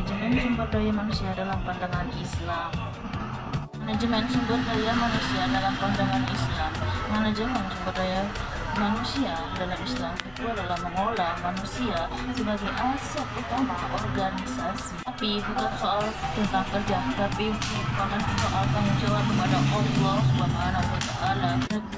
Manajemen sumber daya manusia dalam pandangan Islam. Manajemen sumber daya manusia dalam pandangan Islam. Manajemen sumber daya manusia dalam Islam itu adalah mengolah manusia sebagai aset utama organisasi. Tapi bukan soal tentang kerja, tapi bukan soal tanggung jawab kepada Allah Subhanahu wa Ta'ala.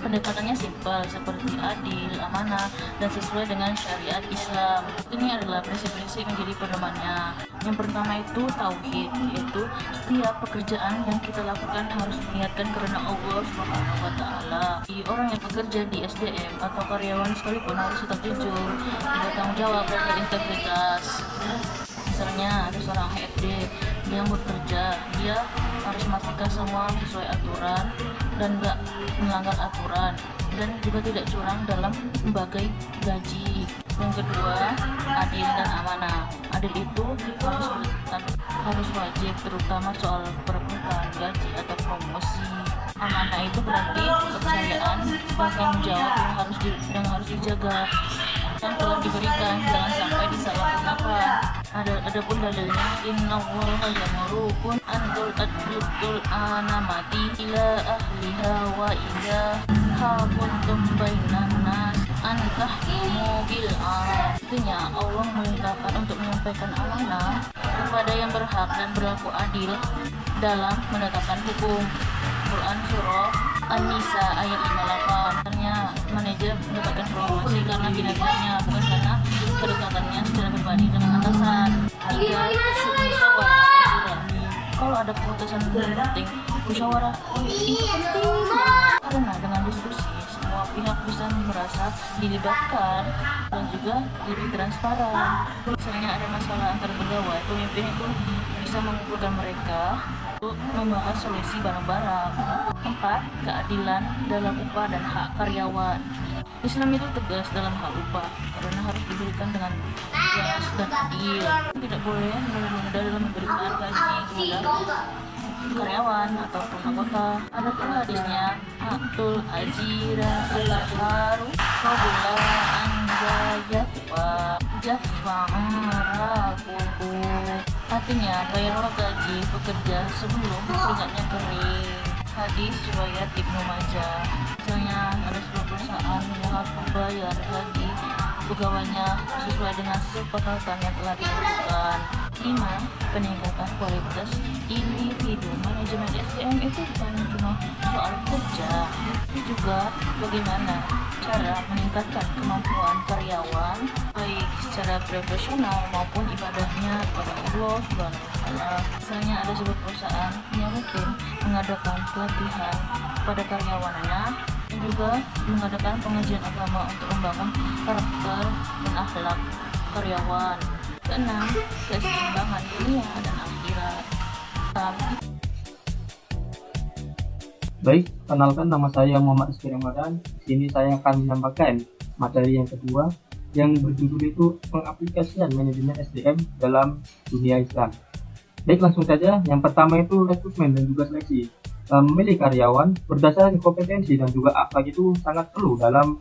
Pendekatannya simpel, seperti adil, amanah, dan sesuai dengan syariat Islam. Ini adalah prinsip-prinsip menjadi pedomannya. Yang pertama itu tauhid, yaitu setiap pekerjaan yang kita lakukan harus diniatkan karena Allah Subhanahu wa Ta'ala. Orang yang bekerja di SDM atau karyawan sekalipun harus tetap jujur, bertanggung jawab, dan berintegritas. Misalnya ada seorang HRD yang bekerja, dia harus memastikan semua sesuai aturan dan nggak melanggar aturan, dan juga tidak curang dalam membagai gaji. Yang kedua, adil dan amanah. Adil itu harus wajib, terutama soal perebutan gaji atau promosi. Amanah itu berarti kepercayaan dan tanggung jawab yang harus dijaga dan telah diberikan, jangan sampai disalahgunakan. Adapun dalilnya, innallaha ya'murukum an tu'addul amanati ila ahliha wa idza hakuntum bainan nas an tahkumu bil adl. Artinya Allah memerintahkan untuk menyampaikan amanah kepada yang berhak dan berlaku adil dalam menetapkan hukum. Quran surah An-Nisa ayat 58. Ternyata manajer mendapatkan promosi karena kinerjanya, bukan karena kedekatannya secara pribadi dengan atasan. Tiga, musyawarah. Kalau ada keputusan penting, musyawarah itu penting karena dengan diskusi semua pihak bisa merasa dilibatkan dan juga lebih transparan. Misalnya ada masalah antar pegawai, pemimpin itu bisa mengumpulkan mereka untuk membahas solusi bareng-bareng. 4. Keadilan dalam upah dan hak karyawan. Islam itu tegas dalam hal upah karena harus diberikan dengan jelas dan adil. Tidak boleh menunda dalam memberikan gaji kepada karyawan ataupun anggota. Ada pula hadisnya, atul ajira al-haru qabla an jafa'arakuhu. Artinya, bayarlah gaji pekerja sebelum keringatnya kering. Hadis riwayat Ibnu Majah. Misalnya ada sebuah perusahaan yang harus membayar gaji pegawainya sesuai dengan kesepakatan yang telah dilakukan. 5. Peningkatan kualitas individu. Manajemen SDM itu bukan cuma soal kerja, tapi juga bagaimana cara meningkatkan kemampuan karyawan baik secara profesional maupun ibadahnya kepada Allah Subhanahu wa Ta'ala. Misalnya ada sebuah perusahaan yang rutin mengadakan pelatihan pada karyawannya dan juga mengadakan pengajian agama untuk membangun karakter dan akhlak karyawan. Keenam, keseimbangan dunia dan akhirat. Baik, kenalkan nama saya Muhammad Rizky Ramadan. Di sini saya akan menyampaikan materi yang kedua yang berjudul itu pengaplikasian manajemen SDM dalam dunia Islam. Baik, langsung saja. Yang pertama itu rekrutmen dan juga seleksi. Memilih karyawan berdasarkan kompetensi dan juga akhlak itu sangat perlu dalam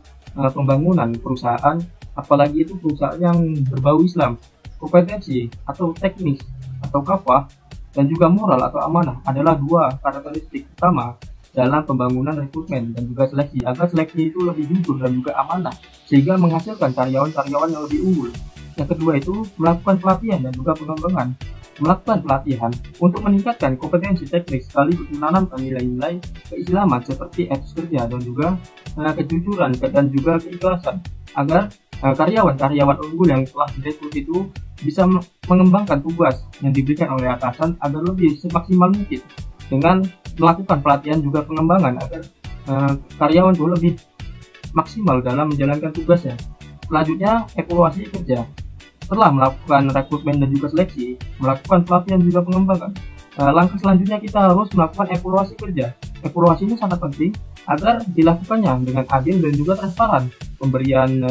pembangunan perusahaan, apalagi itu perusahaan yang berbau Islam. Kompetensi atau teknis atau kafah dan juga moral atau amanah adalah dua karakteristik utama dalam pembangunan rekrutmen dan juga seleksi, agar seleksi itu lebih jujur dan juga amanah sehingga menghasilkan karyawan-karyawan yang lebih unggul. Yang kedua itu melakukan pelatihan dan juga pengembangan. Melakukan pelatihan untuk meningkatkan kompetensi teknis sekaligus menanamkan nilai-nilai keislaman seperti etos kerja dan juga kejujuran dan juga keikhlasan, agar karyawan-karyawan unggul yang telah direkrut itu bisa mengembangkan tugas yang diberikan oleh atasan agar lebih semaksimal mungkin dengan melakukan pelatihan juga pengembangan agar karyawan itu lebih maksimal dalam menjalankan tugasnya. Selanjutnya, evaluasi kerja. Setelah melakukan rekrutmen dan juga seleksi, melakukan pelatihan juga pengembangan, langkah selanjutnya kita harus melakukan evaluasi kerja. Evaluasi ini sangat penting agar dilakukannya dengan adil dan juga transparan. Pemberian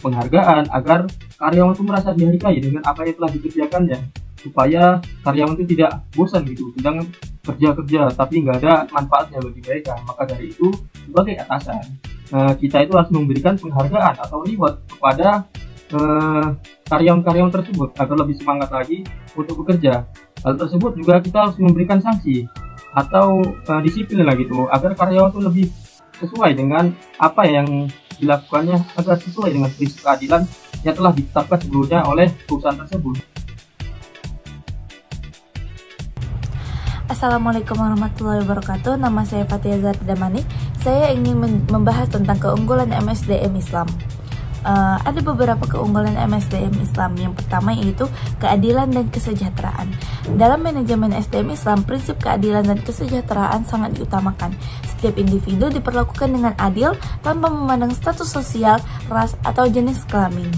penghargaan agar karyawan itu merasa dihargai dengan apa yang telah dikerjakannya, supaya karyawan itu tidak bosan gitu, sedang kerja tapi nggak ada manfaatnya bagi mereka. Maka dari itu, sebagai atasan, kita itu harus memberikan penghargaan atau reward kepada karyawan-karyawan tersebut agar lebih semangat lagi untuk bekerja. Hal tersebut juga kita harus memberikan sanksi atau disiplin lah gitu, agar karyawan itu lebih sesuai dengan apa yang dilakukannya, agar sesuai dengan prinsip keadilan yang telah ditetapkan sebelumnya oleh perusahaan tersebut. Assalamualaikum warahmatullahi wabarakatuh. Nama saya Fatia Zardamani. Saya ingin membahas tentang keunggulan MSDM Islam. Ada beberapa keunggulan MSDM Islam. Yang pertama yaitu keadilan dan kesejahteraan. Dalam manajemen SDM Islam, prinsip keadilan dan kesejahteraan sangat diutamakan. Setiap individu diperlakukan dengan adil tanpa memandang status sosial, ras, atau jenis kelamin.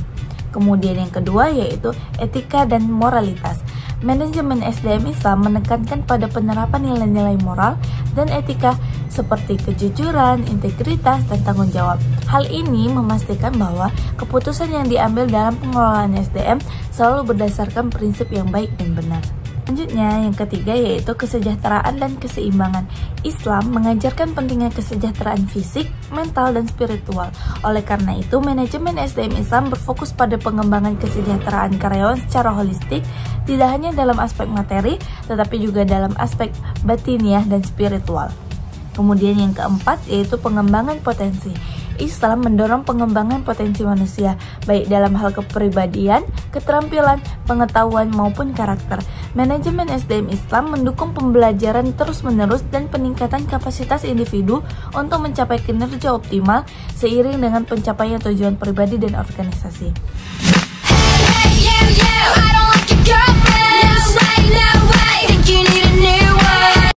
Kemudian yang kedua yaitu etika dan moralitas. Manajemen SDM Islam menekankan pada penerapan nilai-nilai moral dan etika seperti kejujuran, integritas, dan tanggung jawab. Hal ini memastikan bahwa keputusan yang diambil dalam pengelolaan SDM selalu berdasarkan prinsip yang baik dan benar. Selanjutnya, yang ketiga yaitu kesejahteraan dan keseimbangan. Islam mengajarkan pentingnya kesejahteraan fisik, mental, dan spiritual. Oleh karena itu, manajemen SDM Islam berfokus pada pengembangan kesejahteraan karyawan secara holistik, tidak hanya dalam aspek materi, tetapi juga dalam aspek batiniah dan spiritual. Kemudian yang keempat yaitu pengembangan potensi. Islam mendorong pengembangan potensi manusia, baik dalam hal kepribadian, keterampilan, pengetahuan, maupun karakter. Manajemen SDM Islam mendukung pembelajaran terus-menerus dan peningkatan kapasitas individu untuk mencapai kinerja optimal seiring dengan pencapaian tujuan pribadi dan organisasi. Hey, you.